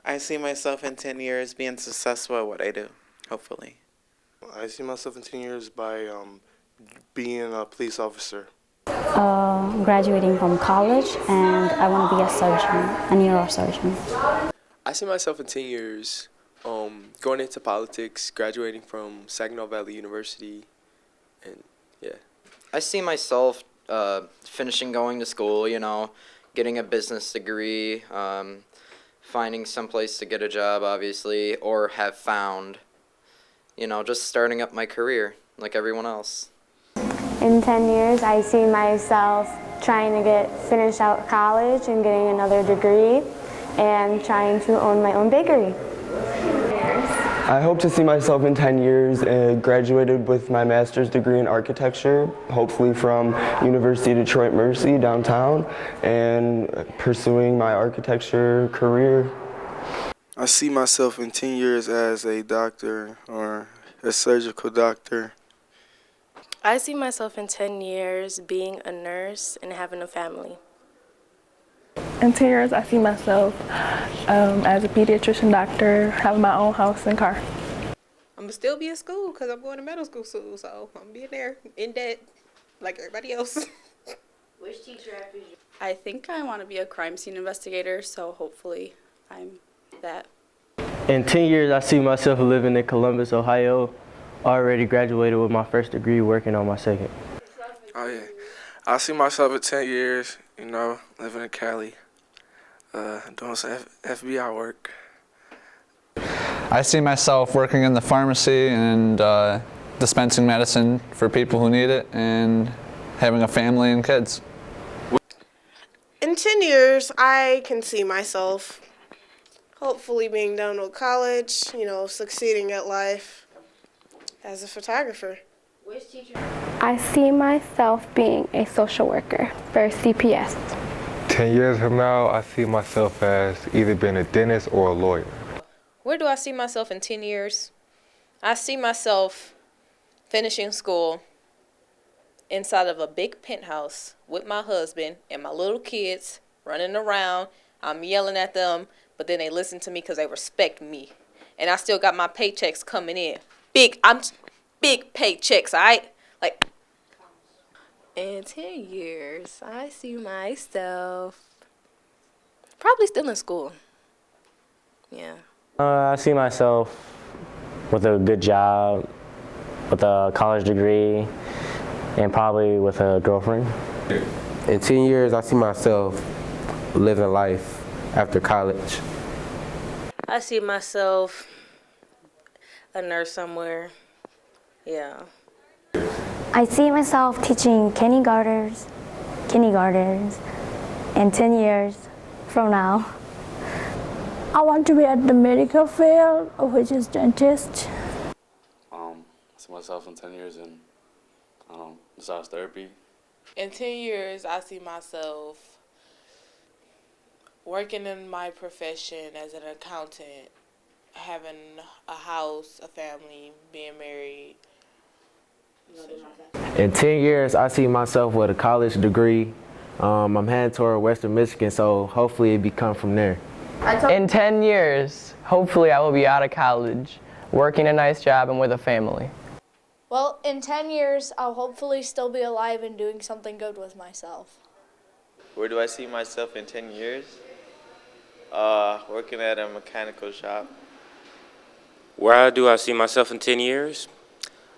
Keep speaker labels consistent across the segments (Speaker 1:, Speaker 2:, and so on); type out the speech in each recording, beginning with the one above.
Speaker 1: I see myself in 10 years being successful at what I do, hopefully.
Speaker 2: I see myself in 10 years by being a police officer.
Speaker 3: Graduating from college, and I want to be a surgeon, a neurosurgeon.
Speaker 4: I see myself in 10 years going into politics, graduating from Saginaw Valley University, and yeah.
Speaker 5: I see myself finishing going to school, getting a business degree, finding someplace to get a job, obviously, or have found, just starting up my career like everyone else.
Speaker 6: In 10 years, I see myself trying to finish out college and getting another degree and trying to own my own bakery.
Speaker 7: I hope to see myself in 10 years graduated with my master's degree in architecture, hopefully from University of Detroit Mercy downtown, and pursuing my architecture career.
Speaker 2: I see myself in 10 years as a doctor or a surgical doctor.
Speaker 8: I see myself in 10 years being a nurse and having a family.
Speaker 9: In 10 years, I see myself as a pediatrician doctor, having my own house and car.
Speaker 10: I'm going to still be in school because I'm going to middle school soon, so I'm being there in debt like everybody else.
Speaker 8: Which teacher after you?
Speaker 11: I think I want to be a crime scene investigator, so hopefully I'm that.
Speaker 12: In 10 years, I see myself living in Columbus, Ohio. Already graduated with my first degree, working on my second.
Speaker 2: Oh yeah, I see myself in 10 years, living in Cali, doing some FBI work.
Speaker 13: I see myself working in the pharmacy and dispensing medicine for people who need it and having a family and kids.
Speaker 14: In 10 years, I can see myself hopefully being done with college, succeeding at life as a photographer.
Speaker 8: Which teacher?
Speaker 6: I see myself being a social worker for CPS.
Speaker 15: 10 years from now, I see myself as either being a dentist or a lawyer.
Speaker 10: Where do I see myself in 10 years? I see myself finishing school inside of a big penthouse with my husband and my little kids running around. I'm yelling at them, but then they listen to me because they respect me. And I still got my paychecks coming in. Big paychecks, all right?
Speaker 8: In 10 years, I see myself probably still in school. Yeah.
Speaker 12: I see myself with a good job, with a college degree, and probably with a girlfriend.
Speaker 16: In 10 years, I see myself living life after college.
Speaker 8: I see myself a nurse somewhere. Yeah.
Speaker 3: I see myself teaching kindergartners in 10 years from now.
Speaker 9: I want to be at the medical field, which is dentist.
Speaker 17: I see myself in 10 years in, massage therapy.
Speaker 18: In 10 years, I see myself working in my profession as an accountant, having a house, a family, being married.
Speaker 16: In 10 years, I see myself with a college degree. I'm heading toward Western Michigan, so hopefully it become from there.
Speaker 19: In 10 years, hopefully I will be out of college, working a nice job and with a family.
Speaker 20: Well, in 10 years, I'll hopefully still be alive and doing something good with myself.
Speaker 21: Where do I see myself in 10 years? Working at a mechanical shop.
Speaker 22: Where do I see myself in 10 years?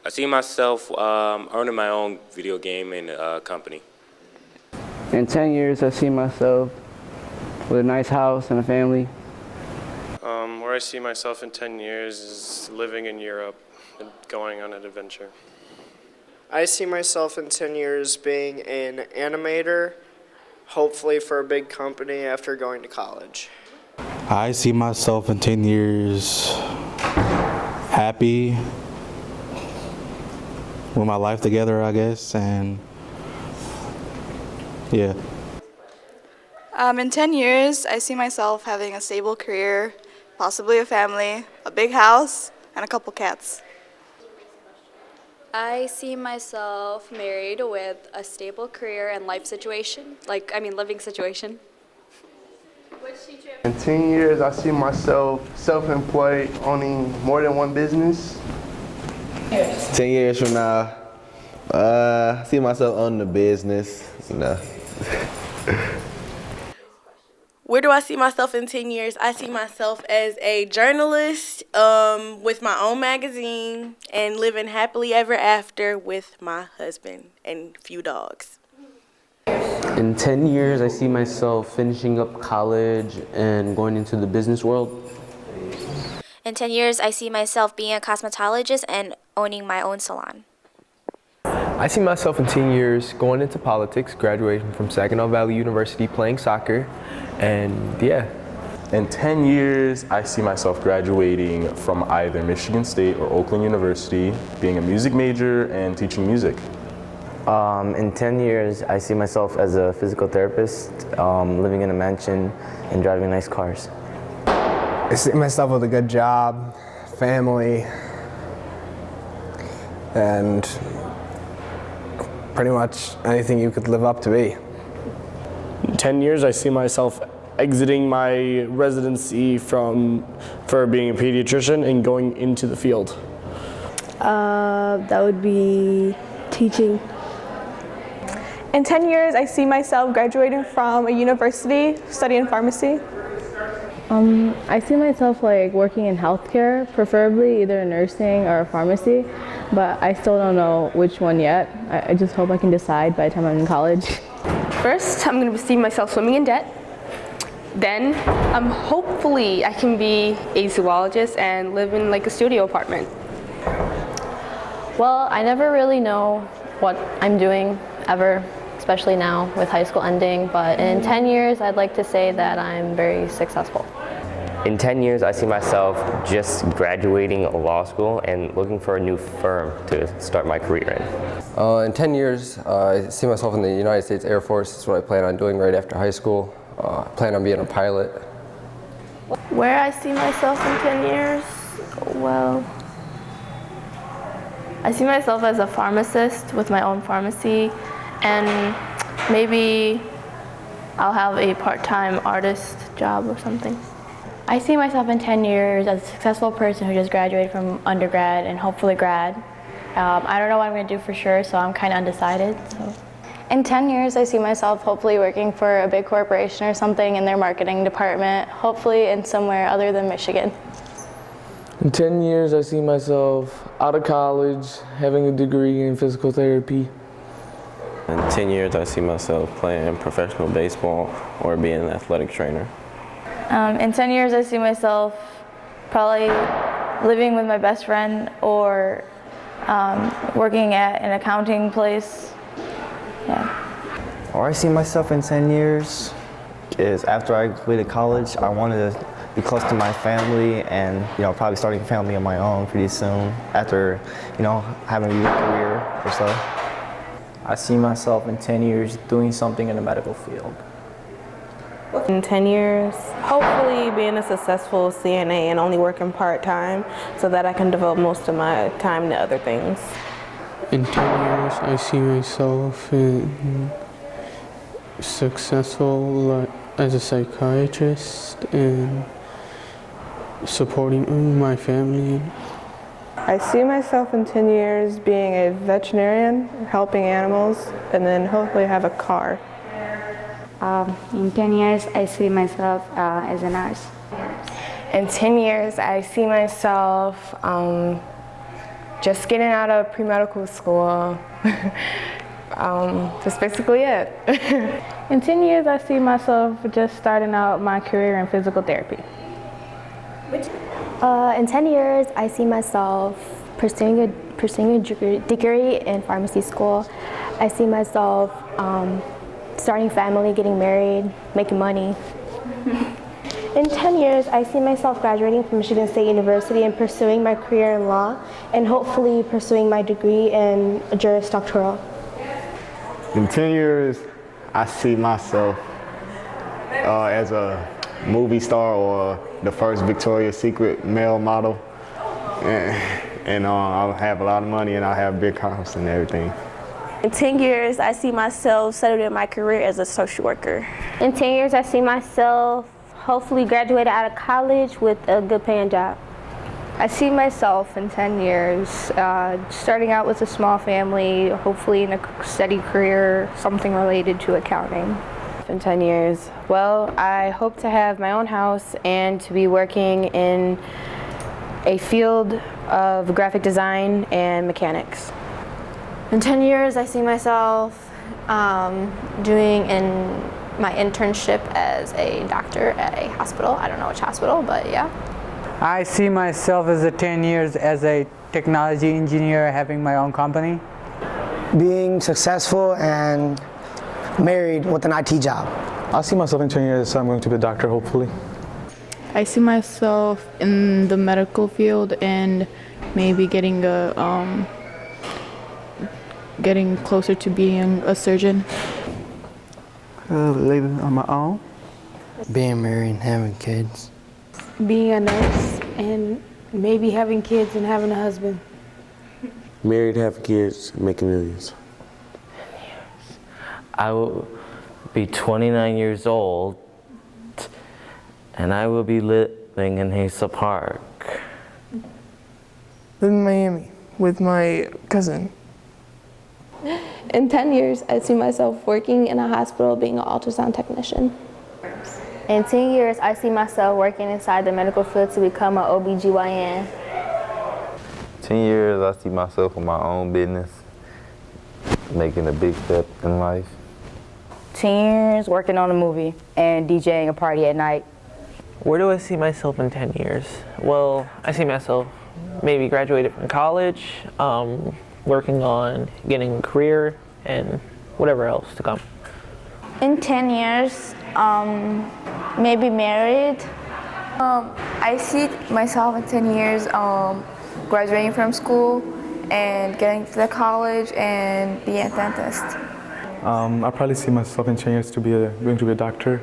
Speaker 22: I see myself owning my own video game and company.
Speaker 23: In 10 years, I see myself with a nice house and a family.
Speaker 24: Where I see myself in 10 years is living in Europe and going on an adventure.
Speaker 25: I see myself in 10 years being an animator, hopefully for a big company after going to college.
Speaker 26: I see myself in 10 years happy with my life together, I guess, and yeah.
Speaker 11: In 10 years, I see myself having a stable career, possibly a family, a big house, and a couple cats.
Speaker 27: I see myself married with a stable career and life situation, living situation.
Speaker 23: In 10 years, I see myself self-employed, owning more than one business.
Speaker 16: 10 years from now, I see myself owning a business, you know.
Speaker 8: Where do I see myself in 10 years? I see myself as a journalist with my own magazine and living happily ever after with my husband and few dogs.
Speaker 1: In 10 years, I see myself finishing up college and going into the business world.
Speaker 2: In 10 years, I see myself being a cosmetologist and owning my own salon.
Speaker 4: I see myself in 10 years going into politics, graduating from Saginaw Valley University, playing soccer, and yeah.
Speaker 5: In 10 years, I see myself graduating from either Michigan State or Oakland University, being a music major and teaching music.
Speaker 12: In 10 years, I see myself as a physical therapist, living in a mansion and driving nice cars.
Speaker 7: I see myself with a good job, family, and pretty much anything you could live up to be.
Speaker 13: In 10 years, I see myself exiting my residency for being a pediatrician and going into the field.
Speaker 9: That would be teaching. In 10 years, I see myself graduating from a university, studying pharmacy.
Speaker 14: I see myself like working in healthcare, preferably either nursing or pharmacy, but I still don't know which one yet. I just hope I can decide by the time I'm in college.
Speaker 28: First, I'm going to see myself swimming in debt. Then, hopefully I can be a zoologist and live in like a studio apartment.
Speaker 3: Well, I never really know what I'm doing ever, especially now with high school ending, but in 10 years, I'd like to say that I'm very successful.
Speaker 12: In 10 years, I see myself just graduating law school and looking for a new firm to start my career in.
Speaker 29: In 10 years, I see myself in the United States Air Force. That's what I plan on doing right after high school. I plan on being a pilot.
Speaker 6: Where I see myself in 10 years? Well, I see myself as a pharmacist with my own pharmacy, and maybe I'll have a part-time artist job or something.
Speaker 3: I see myself in 10 years as a successful person who just graduated from undergrad and hopefully grad. I don't know what I'm going to do for sure, so I'm kind of undecided. So.
Speaker 6: In 10 years, I see myself hopefully working for a big corporation or something in their marketing department, hopefully in somewhere other than Michigan.
Speaker 30: In 10 years, I see myself out of college, having a degree in physical therapy.
Speaker 31: In 10 years, I see myself playing professional baseball or being an athletic trainer.
Speaker 6: In 10 years, I see myself probably living with my best friend or working at an accounting place. Yeah.
Speaker 32: Or I see myself in 10 years is after I completed college, I wanted to be close to my family and, probably starting a family of my own pretty soon after, having a good career or so.
Speaker 33: I see myself in 10 years doing something in the medical field.
Speaker 34: In 10 years, hopefully being a successful CNA and only working part-time so that I can devote most of my time to other things.
Speaker 30: In 10 years, I see myself successful as a psychiatrist and supporting my family.
Speaker 9: I see myself in 10 years being a veterinarian, helping animals, and then hopefully have a car.
Speaker 35: In 10 years, I see myself as a nurse.
Speaker 6: In 10 years, I see myself just getting out of pre-medical school. That's basically it.
Speaker 9: In 10 years, I see myself just starting out my career in physical therapy.
Speaker 6: In 10 years, I see myself pursuing a degree in pharmacy school. I see myself starting family, getting married, making money. In 10 years, I see myself graduating from Michigan State University and pursuing my career in law and hopefully pursuing my degree in Juris Doctoral.
Speaker 36: In 10 years, I see myself as a movie star or the first Victoria's Secret male model. And I'll have a lot of money and I'll have a big house and everything.
Speaker 6: In 10 years, I see myself settled in my career as a social worker.
Speaker 35: In 10 years, I see myself
Speaker 6: hopefully graduated out of college with a good paying job.
Speaker 34: I see myself in 10 years starting out with a small family, hopefully in a steady career, something related to accounting.
Speaker 28: In 10 years, well, I hope to have my own house and to be working in a field of graphic design and mechanics.
Speaker 3: In 10 years, I see myself doing my internship as a doctor at a hospital. I don't know which hospital, but yeah.
Speaker 8: I see myself as 10 years as a technology engineer having my own company.
Speaker 10: Being successful and married with an IT job.
Speaker 30: I see myself in 10 years, I'm going to be a doctor, hopefully.
Speaker 14: I see myself in the medical field and maybe getting closer to being a surgeon.
Speaker 8: Living on my own.
Speaker 10: Being married and having kids.
Speaker 34: Being a nurse and maybe having kids and having a husband.
Speaker 31: Married, having kids, making millions.
Speaker 11: I will be 29 years old and I will be living in Hazel Park.
Speaker 9: Live in Miami with my cousin.
Speaker 34: In 10 years, I see myself working in a hospital being an ultrasound technician.
Speaker 3: In 10 years, I see myself working inside the medical field to become an OBGYN.
Speaker 15: 10 years, I see myself in my own business, making a big step in life.
Speaker 16: 10 years, working on a movie and DJing a party at night.
Speaker 17: Where do I see myself in 10 years? Well, I see myself maybe graduated from college, working on getting a career and whatever else to come.
Speaker 3: In 10 years, maybe married.
Speaker 18: I see myself in 10 years graduating from school and getting to the college and being a dentist.
Speaker 30: I probably see myself in 10 years going to be a doctor.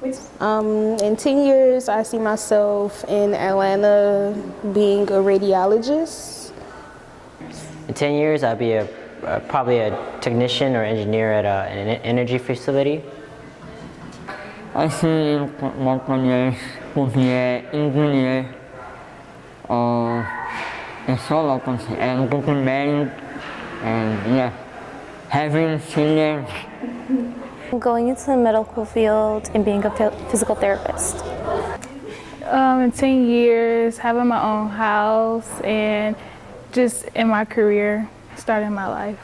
Speaker 34: In 10 years, I see myself in Atlanta being a radiologist.
Speaker 19: In 10 years, I'll be probably a technician or engineer at an energy facility.
Speaker 20: I see my 10 years will be an engineer in solar company and getting married and yeah, having children.
Speaker 3: Going into the medical field and being a physical therapist.
Speaker 14: In 10 years, having my own house and just in my career, starting my life.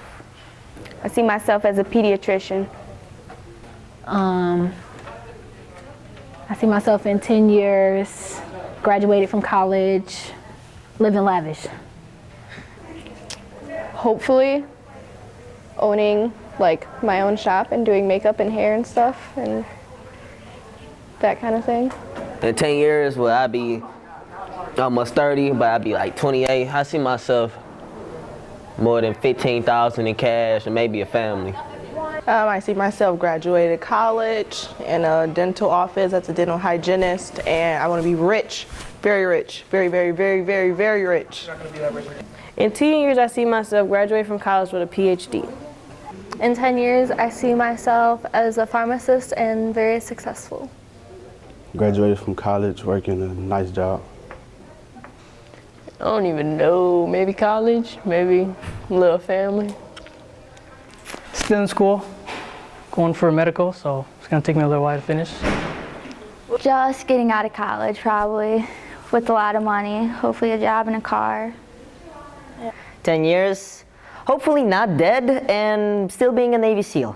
Speaker 34: I see myself as a pediatrician.
Speaker 3: I see myself in 10 years, graduated from college, living lavish.
Speaker 34: Hopefully, owning like my own shop and doing makeup and hair and stuff and that kind of thing.
Speaker 21: In 10 years, well, I'll be almost 30, but I'll be like 28. I see myself more than 15,000 in cash and maybe a family.
Speaker 34: I see myself graduated college in a dental office as a dental hygienist, and I want to be rich, very rich, very, very, very, very, very rich. In 10 years, I see myself graduate from college with a PhD.
Speaker 3: In 10 years, I see myself as a pharmacist and very successful.
Speaker 22: Graduated from college, working a nice job.
Speaker 34: I don't even know, maybe college, maybe a little family.
Speaker 23: Still in school, going for medical, so it's gonna take me a little while to finish.
Speaker 3: Just getting out of college, probably, with a lot of money, hopefully a job and a car.
Speaker 19: 10 years, hopefully not dead and still being a Navy SEAL.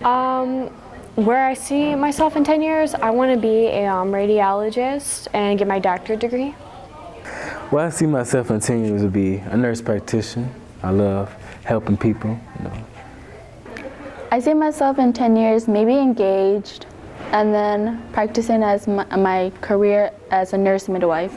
Speaker 34: Where I see myself in 10 years, I want to be a radiologist and get my doctorate degree.
Speaker 30: Where I see myself in 10 years would be a nurse practitioner. I love helping people.
Speaker 3: I see myself in 10 years maybe engaged and then practicing as my career as a nurse midwife.